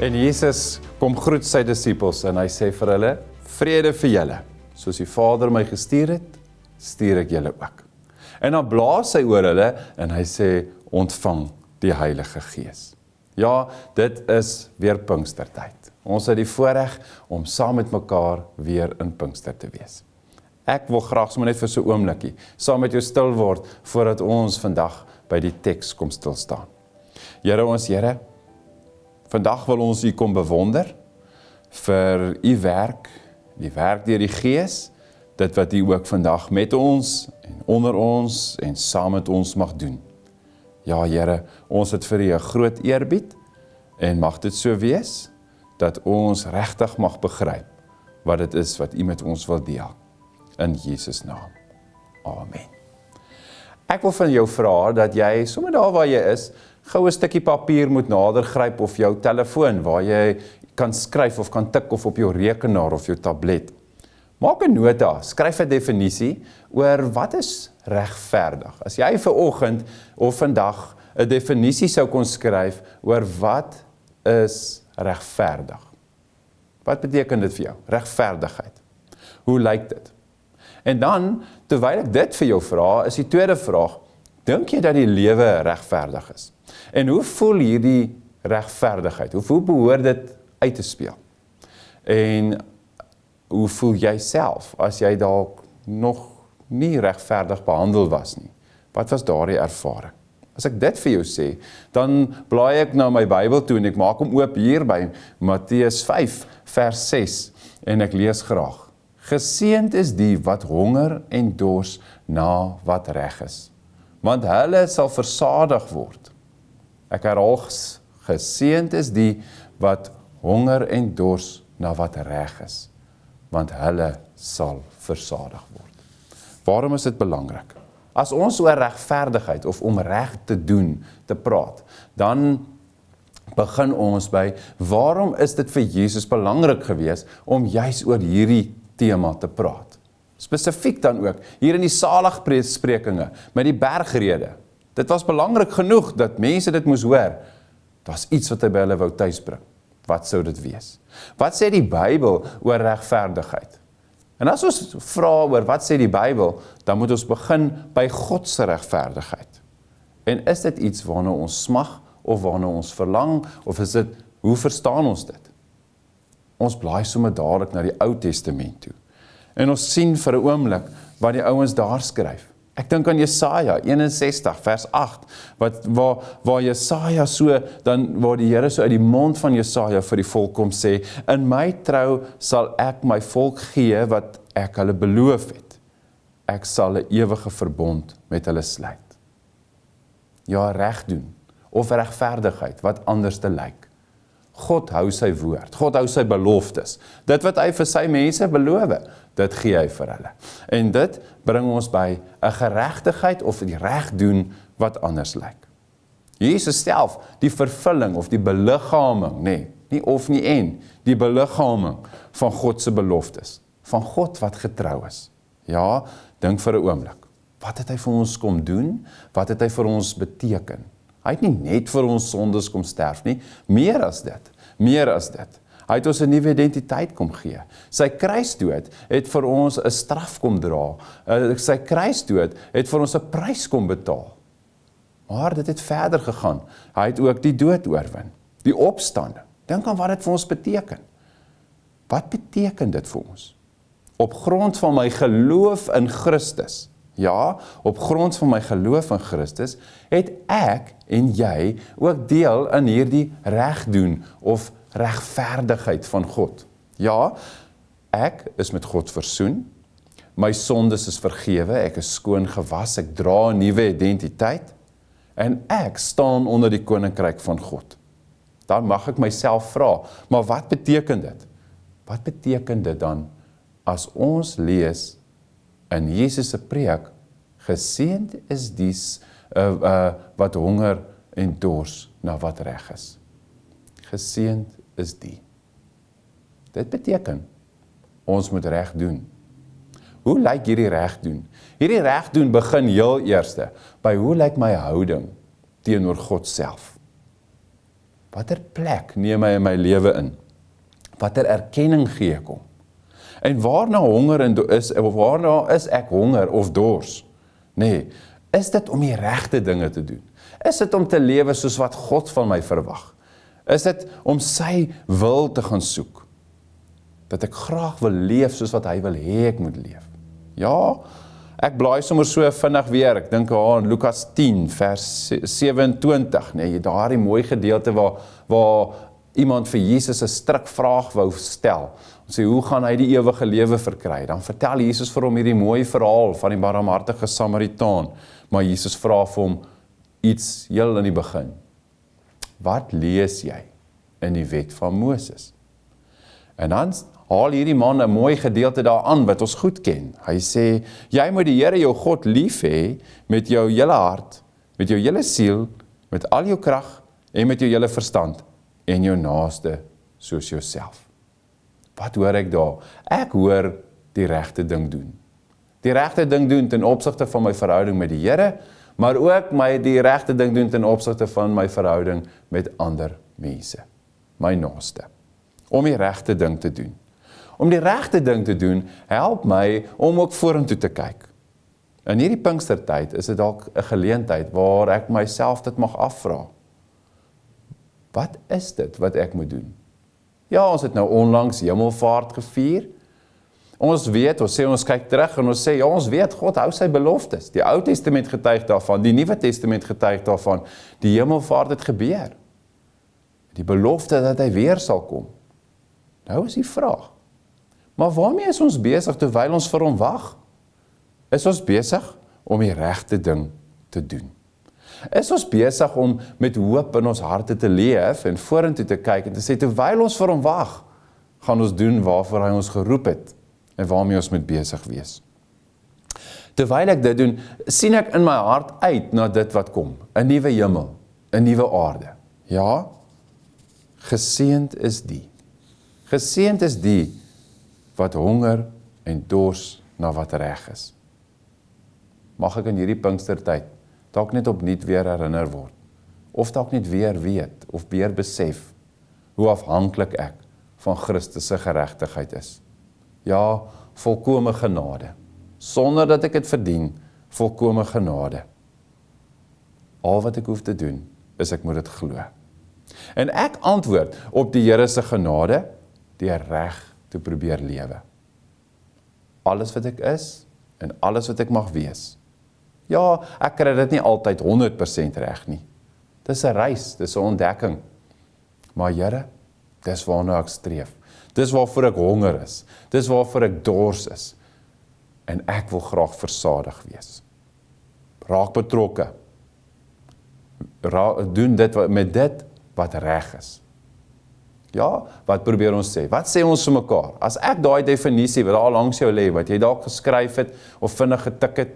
En Jesus kom groet sy disippels en hy sê vir hulle, vrede vir julle. Soos die Vader my gestuur het, stuur ek julle ook. En dan blaas hy oor hulle en hy sê, ontvang die Heilige Gees. Ja, dit is weer Pinkstertyd. Ons het die voorreg om saam met mekaar weer in Pinkster te wees. Ek wil graag sommer net vir so 'n oombliekie saam met jou stil word voordat ons vandag by die teks kom stil staan. Here ons Here, vandag wil ons U kom bewonder vir U werk, die werk deur die Gees, dit wat U ook vandag met ons en onder ons en saam met ons mag doen. Ja Here, ons het vir U 'n groot eerbied en mag dit so wees dat ons regtig mag begryp wat dit is wat U met ons wil deel. In Jesus naam. Amen. Ek wil van jou vra dat jy sommer daar waar jy is, gou 'n stukkie papier moet nader gryp of jou telefoon waar jy kan skryf of kan tik of op jou rekenaar of jou tablet. Maak 'n nota, skryf 'n definisie oor wat is regverdig. As jy vanoggend of vandag 'n definisie sou kon skryf oor wat is regverdig. Wat beteken dit vir jou? Regverdigheid. Hoe lyk dit? En dan, terwyl ek dit vir jou vra, is die tweede vraag, dink jy dat die lewe regverdig is? En hoe voel hierdie regverdigheid? Hoe behoort dit uit te speel? En hoe voel jy self as jy dalk nog nie regverdig behandel was nie? Wat was daardie ervaring? As ek dit vir jou sê, dan blaai ek na my Bybel toe en ek maak hom oop hier by Matteus 5 vers 6 en ek lees graag. Geseënd is die wat honger en dors na wat reg is, want hulle sal versadig word. Ek herhaal, geseënd is die wat honger en dors na wat reg is, want hulle sal versadig word. Waarom is dit belangrik? As ons oor regverdigheid of om reg te doen te praat, dan begin ons by, waarom is dit vir Jesus belangrik gewees om juis oor hierdie tema te praat? Spesifiek dan ook, hier in die saligsprekinge, met die bergrede. Dit was belangrik genoeg dat mense dit moes hoor. Dit was iets wat hy by hulle wou tuisbring. Wat sou dit wees? Wat sê die Bybel oor regverdigheid? En as ons vra oor wat sê die Bybel, dan moet ons begin by God se regverdigheid. En is dit iets waarna ons smag, of waarna ons verlang, of is dit, hoe verstaan ons dit? Ons blaai sommer dadelik na die Ou Testament toe. En ons sien vir 'n oomblik wat die ouens daar skryf. Ek dink aan Jesaja 61 vers 8, waar Jesaja waar die Here so uit die mond van Jesaja vir die volk kom sê, in my trou sal ek my volk gee wat ek hulle beloof het. Ek sal 'n ewige verbond met hulle sluit. Ja, reg doen, of regverdigheid, wat anders te lyk. God hou sy woord, God hou sy beloftes. Dit wat hy vir sy mense beloof, dit gee hy vir hulle. En dit bring ons by 'n geregtigheid of die reg doen wat anders lyk. Jesus self, die vervulling of die beliggaaming, die beliggaaming van God se beloftes, van God wat getrou is. Ja, dink vir 'n oomblik. Wat het hy vir ons kom doen? Wat het hy vir ons beteken? Hy het nie net vir ons sondes kom sterf nie, meer as dit. Hy het ons 'n nuwe identiteit kom gee. Sy kruisdood het vir ons 'n straf kom dra. Sy kruisdood het vir ons 'n prys kom betaal. Maar dit het verder gegaan. Hy het ook die dood oorwin, die opstanding. Dink aan wat dit vir ons beteken. Wat beteken dit vir ons? Op grond van my geloof in Christus, ja, op grond van my geloof in Christus, het ek en jy ook deel in hierdie regdoen of regverdigheid van God. Ja, ek is met God versoen, my sondes is vergewe, ek is skoon gewas, ek dra 'n nuwe identiteit, en ek staan onder die koninkryk van God. Dan mag ek myself vra, maar wat beteken dit? Wat beteken dit dan as ons lees in Jesus se preek, geseënd is dies wat honger en dors na wat reg is. Geseënd is die. Dit beteken, ons moet reg doen. Hoe lyk hierdie reg doen? Hierdie reg doen begin heel eerste by hoe lyk my houding teenoor God self? Watter plek neem hy in my lewe in? Watter erkenning gee ek hom? En waarna is ek honger of dors? Nee, is dit om die regte dinge te doen? Is dit om te lewe soos wat God van my verwag? Is dit om sy wil te gaan soek? Dat ek graag wil leef soos wat hy wil hê ek moet leef? Ja, ek blaai sommer so vinnig weer, ek dink aan Lukas 10 vers 27, nee, daardie mooi gedeelte waar iemand vir Jesus 'n strik vraag wou stel. Ons sê, hoe gaan hy die ewige lewe verkry? Dan vertel Jesus vir hom hierdie mooi verhaal van die barmhartige Samaritaan, maar Jesus vra vir hom iets heel in die begin. Wat lees jy in die wet van Moses? En dan haal hierdie man 'n mooi gedeelte daaraan wat ons goed ken. Hy sê, jy moet die Here jou God lief hê met jou hele hart, met jou hele siel, met al jou krag en met jou hele verstand en jou naaste soos jouself. Wat hoor ek daar? Ek hoor die regte ding doen. Die regte ding doen ten opsigte van my verhouding met die Here, maar ook die regte ding doen ten opsigte van my verhouding met ander mense, my naaste. Om die regte ding te doen. Om die regte ding te doen, help my om ook vorentoe te kyk. In hierdie Pinkstertyd is dit dalk 'n geleentheid waar ek myself dit mag afvra. Wat is dit wat ek moet doen? Ja, ons het nou onlangs Hemelvaart gevier. Ons sê ons kyk terug en ons sê, ja, ons weet, God hou sy beloftes. Die Ou Testament getuig daarvan, die Nuwe Testament getuig daarvan. Die Hemelvaart het gebeur. Die belofte dat hy weer sal kom. Nou is die vraag. Maar waarmee is ons besig terwyl ons vir hom wag? Is ons besig om die regte ding te doen? Is ons besig om met hoop in ons harte te leef en vorentoe te kyk en te sê, terwyl ons vir hom wag, gaan ons doen waarvoor hy ons geroep het en waarmee ons moet besig wees. Terwyl ek dit doen, sien ek in my hart uit na dit wat kom, 'n nuwe hemel, 'n nuwe aarde. Ja, geseënd is die. Geseënd is die wat honger en dors na wat reg is. Mag ek in hierdie Pinkstertyd dalk net opnuut weer herinner word, of dalk net weer weet, of weer besef, hoe afhanklik ek van Christus se geregtigheid is. Ja, volkome genade, sonder dat ek dit verdien, volkome genade. Al wat ek hoef te doen, is ek moet dit glo. En ek antwoord op die Here se genade, deur reg te probeer lewe. Alles wat ek is, en alles wat ek mag wees. Ja, ek kry dit nie altyd 100% reg nie. Dis 'n reis, dis 'n ontdekking. Maar Here, dis waarna ek streef. Dis waarvoor ek honger is. Dis waarvoor ek dors is. En ek wil graag versadig wees. Raak betrokke. Doen dit met dit wat reg is. Ja, wat probeer ons sê? Wat sê ons vir mekaar? As ek daai definisie wat daar langs jou lê, wat jy dalk geskryf het of vinnig getik het,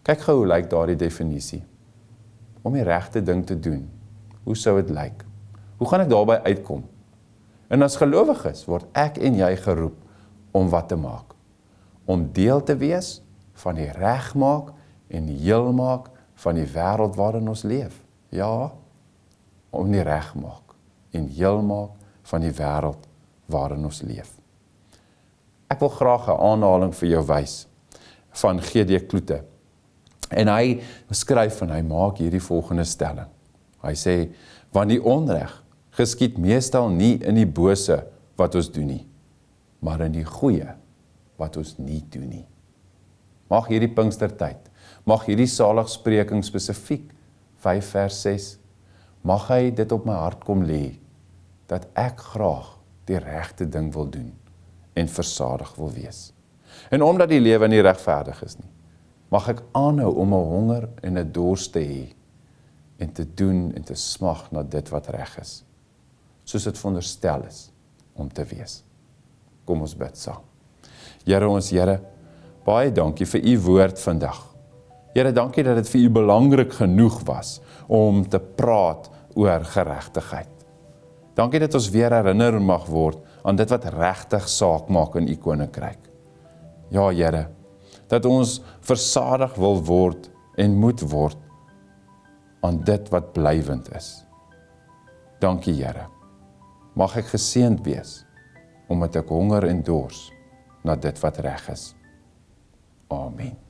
kyk gou hoe lyk daardie definisie. Om die regte ding te doen. Hoe sou dit lyk? Hoe gaan ek daarby uitkom? En as gelowiges word ek en jy geroep om wat te maak? Om deel te wees van die regmaak en die heelmaak van die wêreld waarin ons leef. Ja, om die regmaak en heelmaak van die wêreld waarin ons leef. Ek wil graag 'n aanhaling vir jou wys van G.D. Kloete. En hy skryf en hy maak hierdie volgende stelling. Hy sê, want die onreg geskied meestal nie in die bose wat ons doen nie, maar in die goeie wat ons nie doen nie. Mag hierdie Pinkstertyd, mag hierdie saligspreking spesifiek 5 vers 6, mag hy dit op my hart kom lê, dat ek graag die regte ding wil doen en versadig wil wees. En omdat die lewe nie regverdig is nie, mag ek aanhou om 'n honger en 'n dors te hê en te doen en te smag na dit wat reg is, soos dit veronderstel is om te wees. Kom ons bid saam. Here ons Here, baie dankie vir u woord vandag. Here, dankie dat dit vir u belangrik genoeg was om te praat oor geregtigheid. Dankie dat ons weer herinner mag word aan dit wat regtig saak maak in u koninkryk. Ja, Here, dat ons versadig wil word en moet word aan dit wat blywend is. Dankie Here. Mag ek geseënd wees, omdat ek honger en dors na dit wat reg is. Amen.